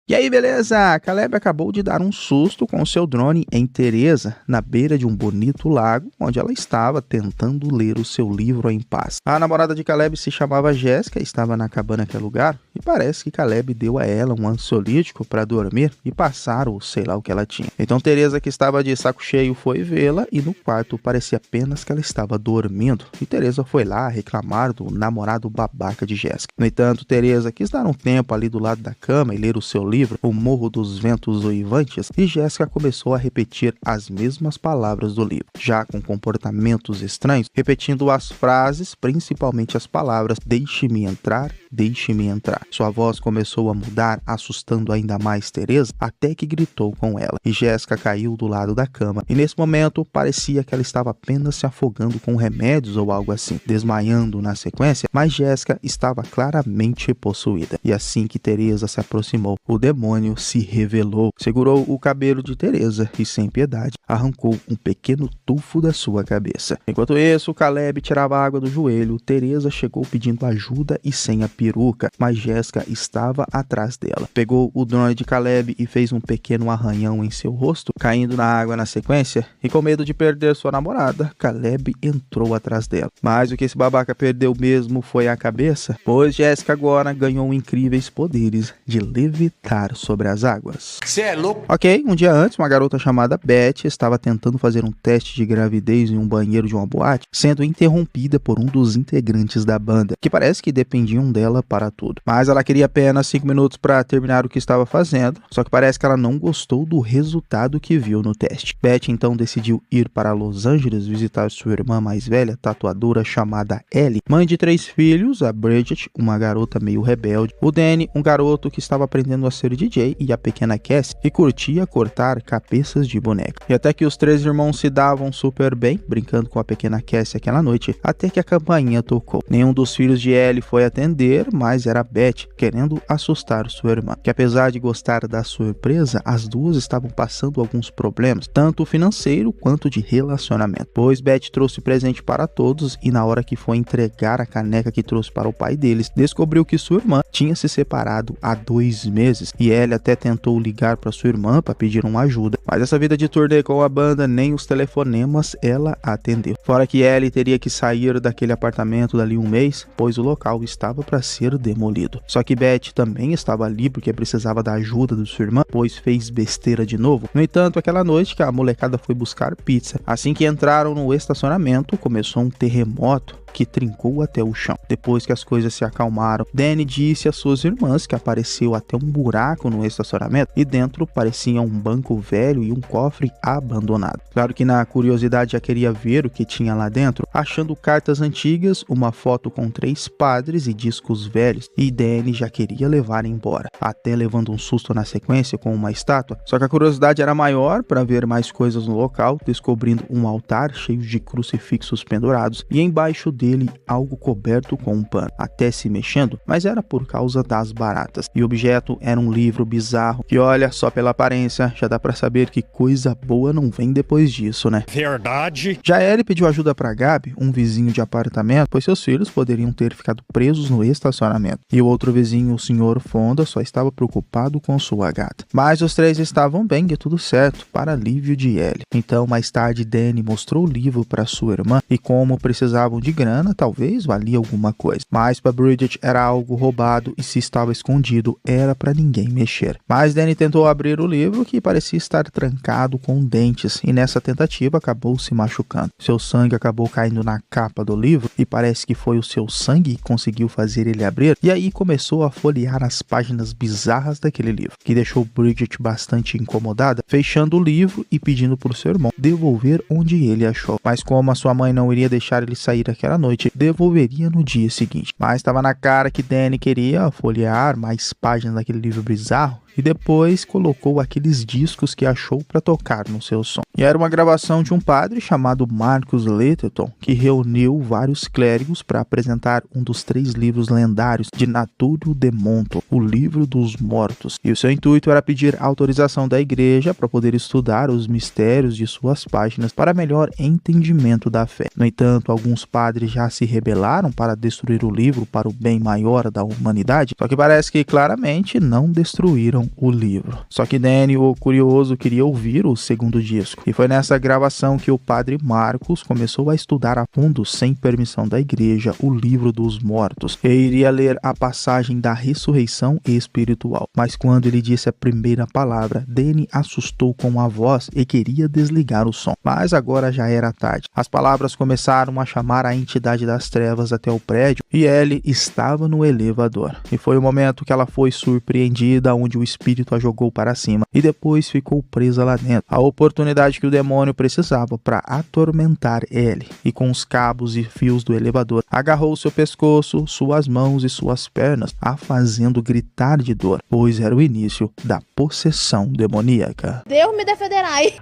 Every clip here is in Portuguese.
E aí, beleza? Caleb acabou de dar um susto com o seu drone em Teresa, na beira de um bonito lago, onde ela estava tentando ler o seu livro em paz. A namorada de Caleb se chamava Jéssica, estava na cabana naquele lugar, e parece que Caleb deu a ela um ansiolítico para dormir e passar ou sei lá o que ela tinha. Então Teresa, que estava de saco cheio, foi vê-la e no quarto parecia apenas que ela estava dormindo. E Teresa foi lá reclamar do namorado babaca de Jéssica. No entanto, Teresa quis dar um tempo ali do lado da cama e ler o seu livro, O Morro dos Ventos Uivantes, e Jéssica começou a repetir as mesmas palavras do livro, já com comportamentos estranhos, repetindo as frases, principalmente as palavras "deixe-me entrar, deixe-me entrar". Sua voz começou a mudar, assustando ainda mais Teresa, até que gritou com ela, e Jéssica caiu do lado da cama, e nesse momento parecia que ela estava apenas se afogando com remédios ou algo assim, desmaiando na sequência, mas Jéssica estava claramente possuída. E assim que Teresa se aproximou, o demônio se revelou, segurou o cabelo de Teresa e, sem piedade, arrancou um pequeno tufo da sua cabeça. Enquanto isso, Caleb tirava água do joelho. Teresa chegou pedindo ajuda e sem a peruca, mas Jéssica estava atrás dela. Pegou o drone de Caleb e fez um pequeno arranhão em seu rosto, caindo na água na sequência, e com medo de perder sua namorada, Caleb entrou atrás dela. Mas o que esse babaca perdeu mesmo foi a cabeça, pois Jéssica agora ganhou incríveis poderes de levitar sobre as águas. Cê é louco? Ok, um dia antes, uma garota chamada Beth estava tentando fazer um teste de gravidez em um banheiro de uma boate, sendo interrompida por um dos integrantes da banda, que parece que dependiam dela para tudo. Mas ela queria apenas 5 minutos para terminar o que estava fazendo, só que parece que ela não gostou do resultado que viu no teste. Beth então decidiu ir para Los Angeles visitar sua irmã mais velha, tatuadora chamada Ellie, mãe de 3 filhos, a Bridget, uma garota meio rebelde, o Danny, um garoto que estava aprendendo a ser DJ, e a pequena Cassie, que curtia cortar cabeças de boneca. E até que os 3 irmãos se davam super bem, brincando com a pequena Cassie aquela noite, até que a campainha tocou. Nenhum dos filhos de Ellie foi atender, mas era Beth, querendo assustar sua irmã, que apesar de gostar da surpresa, as duas estavam passando alguns problemas, tanto financeiro quanto de relacionamento, pois Beth trouxe presente para todos e na hora que foi entregar a caneca que trouxe para o pai deles, descobriu que sua irmã tinha se separado há 2 meses, e Ellie até tentou ligar para sua irmã para pedir uma ajuda, mas essa vida de turnê com a banda, nem os telefonemas ela atendeu. Fora que Ellie teria que sair daquele apartamento dali um mês, pois o local estava para ser demolido. Só que Beth também estava ali porque precisava da ajuda de sua irmã, pois fez besteira de novo. No entanto, aquela noite que a molecada foi buscar pizza, assim que entraram no estacionamento, começou um terremoto que trincou até o chão. Depois que as coisas se acalmaram, Danny disse às suas irmãs que apareceu até um buraco no estacionamento e dentro parecia um banco velho e um cofre abandonado. Claro que na curiosidade já queria ver o que tinha lá dentro, achando cartas antigas, uma foto com 3 padres e discos velhos, e Danny já queria levar embora, até levando um susto na sequência com uma estátua. Só que a curiosidade era maior para ver mais coisas no local, descobrindo um altar cheio de crucifixos pendurados e embaixo dele algo coberto com um pano, até se mexendo, mas era por causa das baratas. E o objeto era um livro bizarro, que olha, só pela aparência, já dá pra saber que coisa boa não vem depois disso, né? Verdade. Já ele pediu ajuda pra Gabi, um vizinho de apartamento, pois seus filhos poderiam ter ficado presos no estacionamento. E o outro vizinho, o Sr. Fonda, só estava preocupado com sua gata. Mas os 3 estavam bem e tudo certo, para alívio de Ellie. Então, mais tarde, Danny mostrou o livro para sua irmã, e como precisavam de grana, talvez valia alguma coisa. Mas para Bridget era algo roubado e se estava escondido, era para ninguém mexer. Mas Danny tentou abrir o livro, que parecia estar trancado com dentes, e nessa tentativa acabou se machucando. Seu sangue acabou caindo na capa do livro e parece que foi o seu sangue que conseguiu fazer ele abrir, e aí começou a folhear as páginas bizarras daquele livro, que deixou Bridget bastante incomodada, fechando o livro e pedindo para o seu irmão devolver onde ele achou. Mas como a sua mãe não iria deixar ele sair aquela noite, devolveria no dia seguinte. Mas estava na cara que Danny queria folhear mais páginas daquele livro bizarro, e depois colocou aqueles discos que achou para tocar no seu som. E era uma gravação de um padre chamado Marcus Littleton, que reuniu vários clérigos para apresentar um dos 3 livros lendários de Natúrio de Monto, o Livro dos Mortos, e o seu intuito era pedir autorização da igreja para poder estudar os mistérios de suas páginas para melhor entendimento da fé. No entanto, alguns padres já se rebelaram para destruir o livro para o bem maior da humanidade, só que parece que claramente não destruíram o livro. Só que Danny, o curioso, queria ouvir o segundo disco, e foi nessa gravação que o padre Marcos começou a estudar a fundo, sem permissão da igreja, o Livro dos Mortos, e iria ler a passagem da ressurreição espiritual. Mas quando ele disse a primeira palavra, Danny assustou com a voz e queria desligar o som. Mas agora já era tarde. As palavras começaram a chamar a entidade das trevas até o prédio, e Ellie estava no elevador. E foi o momento que ela foi surpreendida, onde o espírito a jogou para cima e depois ficou presa lá dentro. A oportunidade que o demônio precisava para atormentar Ellie, e com os cabos e fios do elevador, agarrou seu pescoço, suas mãos e suas pernas, a fazendo gritar de dor, pois era o início da possessão demoníaca. Deus me defenderai.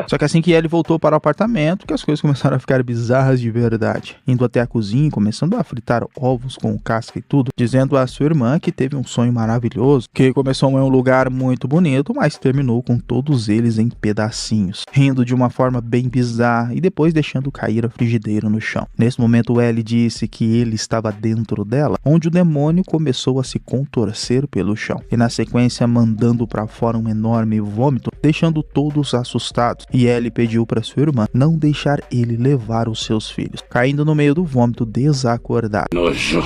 Só que assim que Ellie voltou para o apartamento, que as coisas começaram a ficar bizarras de verdade, indo até a cozinha, começando a fritar ovos com casca e tudo, dizendo à sua irmã que teve um sonho maravilhoso, que começou em um lugar muito bonito, mas terminou com todos eles em pedacinhos, rindo de uma forma bem bizarra e depois deixando cair a frigideira no chão. Nesse momento, Ellie disse que ele estava dentro dela, onde o demônio começou a se contorcer pelo chão, e na sequência mandando para fora um enorme vômito, deixando todos assustados, e Ellie pediu para sua irmã não deixar ele levar os seus filhos, caindo no meio do vômito desacordado.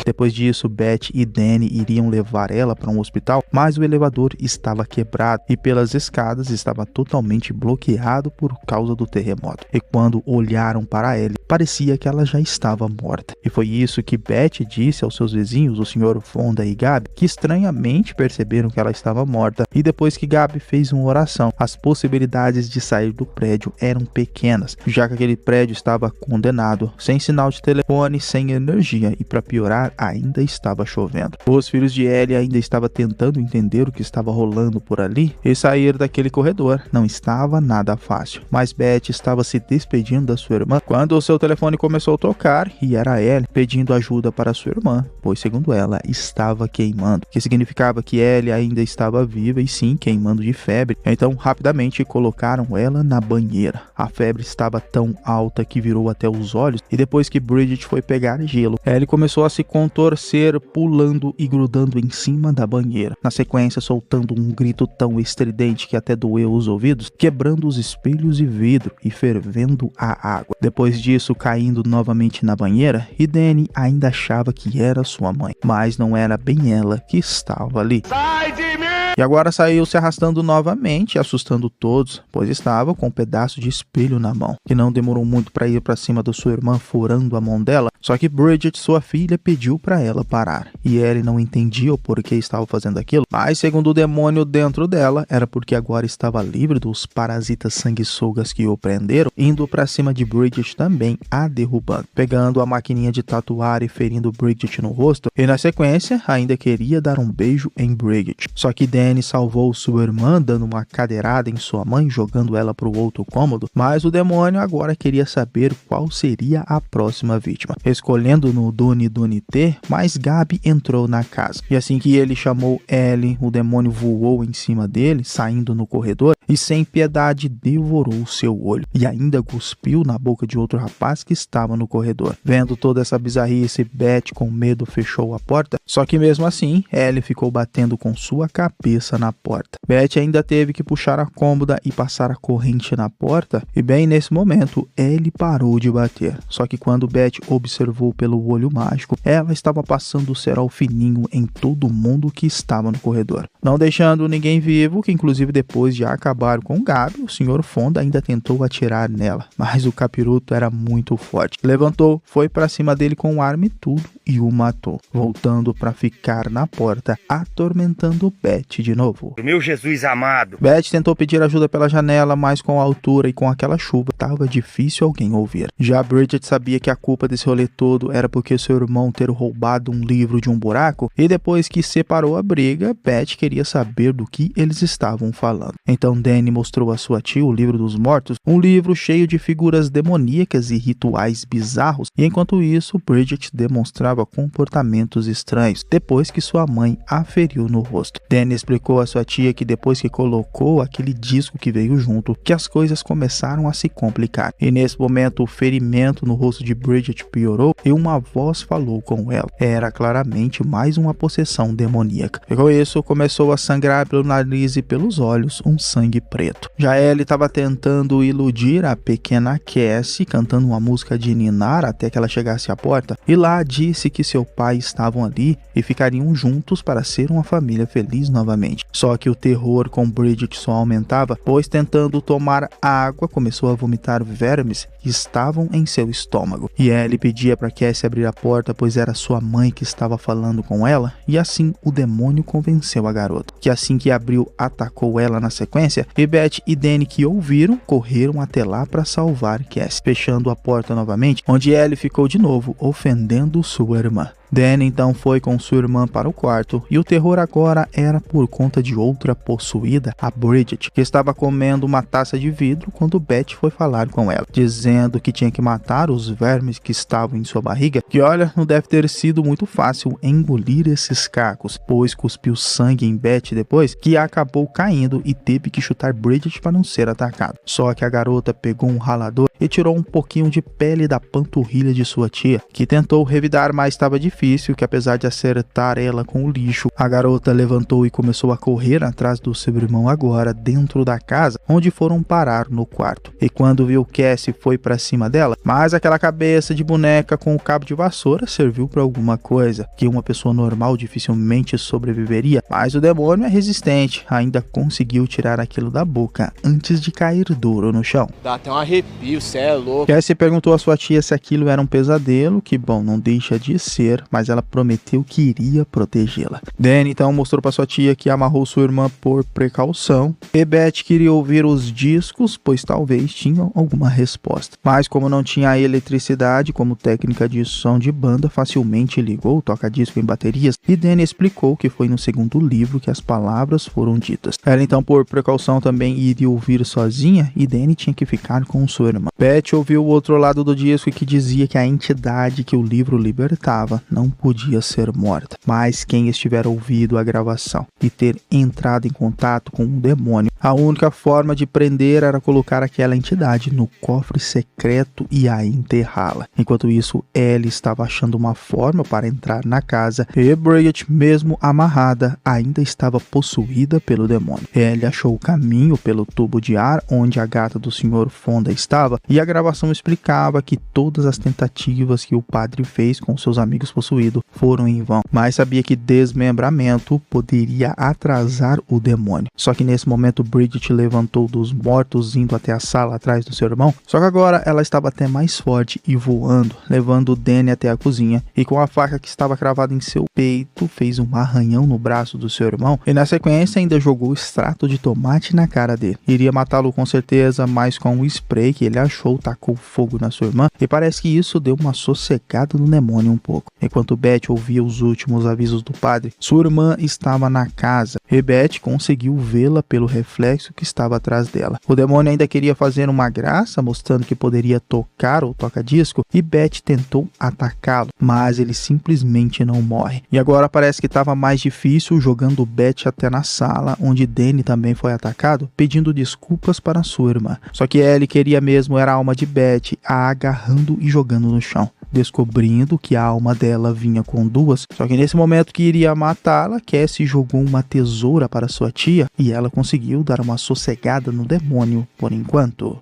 Depois disso, Beth e Danny iriam levar ela para um hospital, mas o elevador estava quebrado e pelas escadas estava totalmente bloqueado por causa do terremoto, e quando olharam para Ellie, parecia que ela já estava morta. E foi isso que Beth disse aos seus vizinhos, o Sr. Fonda e Gabi, que estranhamente perceberam que ela estava morta, e depois que Gabi fez uma oração, as possibilidades de sair do prédio eram pequenas, já que aquele prédio estava condenado, sem sinal de telefone, sem energia, e para piorar, ainda estava chovendo. Os filhos de Ellie ainda estavam tentando entender o que estava rolando por ali, e sair daquele corredor não estava nada fácil. Mas Beth estava se despedindo da sua irmã quando o seu telefone começou a tocar, e era Ellie pedindo ajuda para sua irmã, pois segundo ela, estava queimando, que significava que Ellie ainda estava viva e sim queimando de febre. Então rapidamente colocaram ela na banheira. A febre estava tão alta que virou até os olhos, e depois que Bridget foi pegar gelo, Ellie começou a se contorcer, pulando e grudando em cima da banheira, na sequência soltando um grito tão estridente que até doeu os ouvidos, quebrando os espelhos e vidro e fervendo a água. Depois disso, caindo novamente na banheira, e Danny ainda achava que era sua mãe, mas não era bem ela que estava ali. Sai de mim! E agora saiu se arrastando novamente, assustando todos, pois estava com um pedaço de espelho na mão, que não demorou muito para ir para cima da sua irmã, furando a mão dela. Só que Bridget, sua filha, pediu para ela parar, e Ellie não entendia o porquê estava fazendo aquilo, mas segundo o demônio dentro dela, era porque agora estava livre dos parasitas sanguessugas que o prenderam, indo para cima de Bridget também, a derrubando, pegando a maquininha de tatuar e ferindo Bridget no rosto, e na sequência ainda queria dar um beijo em Bridget. Só que Danny salvou sua irmã dando uma cadeirada em sua mãe, jogando ela para o outro cômodo, mas o demônio agora queria saber qual seria a próxima vítima, escolhendo no Doni T, mas Gabi entrou na casa, e assim que ele chamou Ellie, o demônio voou em cima dele, saindo no corredor, e sem piedade devorou seu olho, e ainda cuspiu na boca de outro rapaz que estava no corredor. Vendo toda essa bizarrice, Beth com medo fechou a porta, só que mesmo assim, Ellie ficou batendo com sua cabeça na porta. Beth ainda teve que puxar a cômoda e passar a corrente na porta, e bem nesse momento, Ellie parou de bater. Só que quando Beth observou pelo olho mágico, ela estava passando o cerol fininho em todo mundo que estava no corredor, não deixando ninguém vivo, que inclusive depois de acabar com Gabi, o Sr. Fonda ainda tentou atirar nela, mas o capiroto era muito forte. Levantou, foi para cima dele com arma e tudo e o matou, voltando para ficar na porta, atormentando Beth de novo. Meu Jesus amado! Beth tentou pedir ajuda pela janela, mas com a altura e com aquela chuva, estava difícil alguém ouvir. Já Bridget sabia que a culpa desse rolê todo era porque seu irmão ter roubado um livro de um buraco, e depois que separou a briga, Beth queria saber do que eles estavam falando. Então Danny mostrou a sua tia o livro dos mortos, um livro cheio de figuras demoníacas e rituais bizarros, e enquanto isso, Bridget demonstrava comportamentos estranhos, depois que sua mãe a feriu no rosto. Danny explicou a sua tia que depois que colocou aquele disco que veio junto, que as coisas começaram a se complicar. E nesse momento, o ferimento no rosto de Bridget piorou e uma voz falou com ela. Era claramente mais uma possessão demoníaca. E com isso, começou a sangrar pelo nariz e pelos olhos um sangue preto. Já Ellie estava tentando iludir a pequena Cassie, cantando uma música de ninar até que ela chegasse à porta, e lá disse que seu pai estavam ali e ficariam juntos para ser uma família feliz novamente. Só que o terror com Bridget só aumentava, pois tentando tomar água, começou a vomitar vermes que estavam em seu estômago. E Ellie pedia para Cassie abrir a porta, pois era sua mãe que estava falando com ela, e assim o demônio convenceu a garota, que assim que abriu, atacou ela na sequência, e Beth e Danny, que ouviram, correram até lá para salvar Cassie, fechando a porta novamente, onde Ellie ficou de novo, ofendendo sua irmã. Danny então foi com sua irmã para o quarto, e o terror agora era por conta de outra possuída, a Bridget, que estava comendo uma taça de vidro quando Beth foi falar com ela, dizendo que tinha que matar os vermes que estavam em sua barriga, que olha, não deve ter sido muito fácil engolir esses cacos, pois cuspiu sangue em Beth depois, que acabou caindo e teve que chutar Bridget para não ser atacado. Só que a garota pegou um ralador e tirou um pouquinho de pele da panturrilha de sua tia, que tentou revidar, mas estava difícil, que apesar de acertar ela com o lixo, a garota levantou e começou a correr atrás do seu irmão agora dentro da casa, onde foram parar no quarto. E quando viu Cassie, foi para cima dela, mas aquela cabeça de boneca com o cabo de vassoura serviu para alguma coisa, que uma pessoa normal dificilmente sobreviveria, mas o demônio é resistente, ainda conseguiu tirar aquilo da boca antes de cair duro no chão. Dá até um arrepio, cê é louco. Cassie perguntou à sua tia se aquilo era um pesadelo, que bom, não deixa de ser, mas ela prometeu que iria protegê-la. Danny então mostrou para sua tia que amarrou sua irmã por precaução, e Beth queria ouvir os discos, pois talvez tinham alguma resposta. Mas como não tinha eletricidade como técnica de som de banda, facilmente ligou o toca-disco em baterias, e Danny explicou que foi no segundo livro que as palavras foram ditas. Ela então, por precaução, também iria ouvir sozinha, e Danny tinha que ficar com sua irmã. Beth ouviu o outro lado do disco, que dizia que a entidade que o livro libertava não podia ser morta, mas quem estiver ouvido a gravação e ter entrado em contato com um demônio, a única forma de prender era colocar aquela entidade no cofre secreto e a enterrá-la. Enquanto isso, Ellie estava achando uma forma para entrar na casa, e Bridget, mesmo amarrada, ainda estava possuída pelo demônio. Ellie achou o caminho pelo tubo de ar onde a gata do Sr. Fonda estava, e a gravação explicava que todas as tentativas que o padre fez com seus amigos possuídos foram em vão, mas sabia que desmembramento poderia atrasar o demônio. Só que nesse momento Bridget levantou dos mortos, indo até a sala atrás do seu irmão, só que agora ela estava até mais forte e voando, levando Danny até a cozinha, e com a faca que estava cravada em seu peito, fez um arranhão no braço do seu irmão, e na sequência ainda jogou extrato de tomate na cara dele. Iria matá-lo com certeza, mas com o spray que ele achou, tacou fogo na sua irmã, e parece que isso deu uma sossegada no demônio um pouco. Enquanto Beth ouvia os últimos avisos do padre, sua irmã estava na casa, e Beth conseguiu vê-la pelo reflexo que estava atrás dela. O demônio ainda queria fazer uma graça, mostrando que poderia tocar o toca-disco, e Beth tentou atacá-lo, mas ele simplesmente não morre. E agora parece que estava mais difícil, jogando Beth até na sala, onde Danny também foi atacado, pedindo desculpas para sua irmã. Só que Ellie queria mesmo era a alma de Beth, a agarrando e jogando no chão, descobrindo que a alma dela vinha com duas. Só que nesse momento que iria matá-la, Cassie jogou uma tesoura para sua tia, e ela conseguiu dar uma sossegada no demônio por enquanto.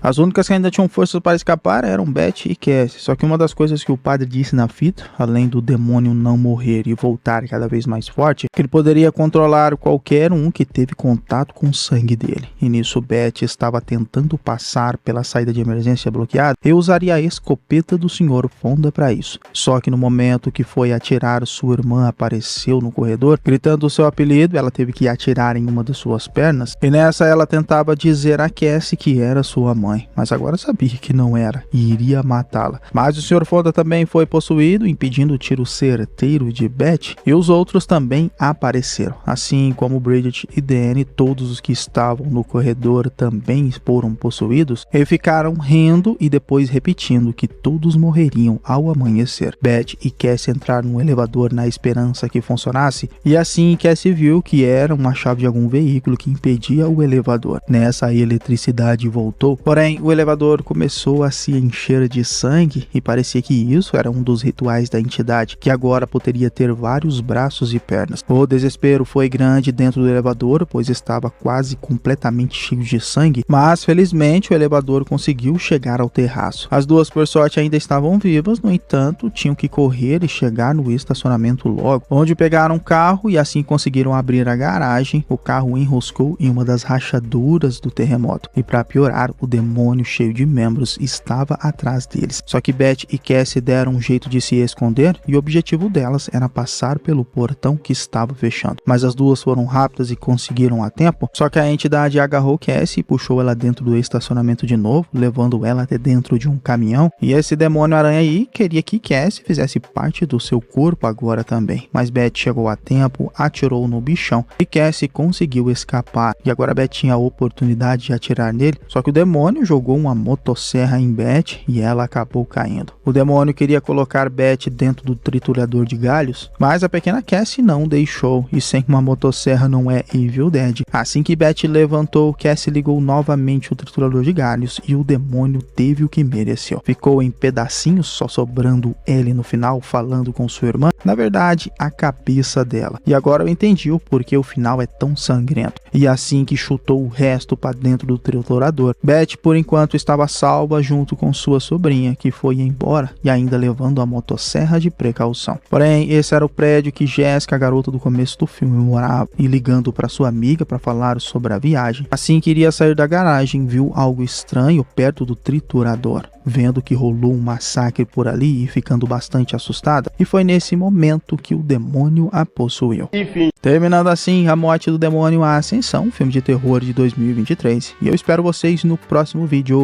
As únicas que ainda tinham forças para escapar eram Beth e Cassie, só que uma das coisas que o padre disse na fita, além do demônio não morrer e voltar cada vez mais forte, que ele poderia controlar qualquer um que teve contato com o sangue dele. E nisso Beth estava tentando passar pela saída de emergência bloqueada e usaria a escopeta do Sr. Fonda para isso. Só que no momento que foi atirar, sua irmã apareceu no corredor, gritando o seu apelido. Ela teve que atirar em uma das suas pernas, e nessa ela tentava dizer a Cassie que era sua mãe. mãe, mas agora sabia que não era e iria matá-la. Mas o Sr. Fonda também foi possuído, impedindo o tiro certeiro de Beth, e os outros também apareceram. Assim como Bridget e Danny, todos os que estavam no corredor também foram possuídos e ficaram rindo e depois repetindo que todos morreriam ao amanhecer. Beth e Cassie entraram no elevador na esperança que funcionasse, e assim Cassie viu que era uma chave de algum veículo que impedia o elevador. Nessa, a eletricidade voltou, porém o elevador começou a se encher de sangue e parecia que isso era um dos rituais da entidade, que agora poderia ter vários braços e pernas. O desespero foi grande dentro do elevador, pois estava quase completamente cheio de sangue, mas felizmente o elevador conseguiu chegar ao terraço. As duas, por sorte, ainda estavam vivas, no entanto, tinham que correr e chegar no estacionamento logo, onde pegaram um carro e assim conseguiram abrir a garagem. O carro enroscou em uma das rachaduras do terremoto, e para piorar, o demônio cheio de membros estava atrás deles. Só que Beth e Cassie deram um jeito de se esconder e o objetivo delas era passar pelo portão que estava fechando. Mas as duas foram rápidas e conseguiram a tempo, só que a entidade agarrou Cassie e puxou ela dentro do estacionamento de novo, levando ela até dentro de um caminhão, e esse demônio aranha aí queria que Cassie fizesse parte do seu corpo agora também. Mas Beth chegou a tempo, atirou no bichão e Cassie conseguiu escapar, e agora Beth tinha a oportunidade de atirar nele, só que o demônio jogou uma motosserra em Beth e ela acabou caindo. O demônio queria colocar Beth dentro do triturador de galhos, mas a pequena Cassie não deixou, e sem uma motosserra não é Evil Dead. Assim que Beth levantou, Cassie ligou novamente o triturador de galhos e o demônio teve o que mereceu. Ficou em pedacinhos, só sobrando Ellie no final falando com sua irmã, na verdade a cabeça dela. E agora eu entendi o porquê o final é tão sangrento. E assim que chutou o resto para dentro do triturador, Beth por enquanto estava salva junto com sua sobrinha, que foi embora e ainda levando a motosserra de precaução. Porém, esse era o prédio que Jessica, a garota do começo do filme, morava, e ligando para sua amiga para falar sobre a viagem. Assim que iria sair da garagem, viu algo estranho perto do triturador, vendo que rolou um massacre por ali e ficando bastante assustada, e foi nesse momento que o demônio a possuiu. Enfim. Terminando assim A Morte do Demônio, A Ascensão, filme de terror de 2023, e eu espero vocês no próximo vídeo.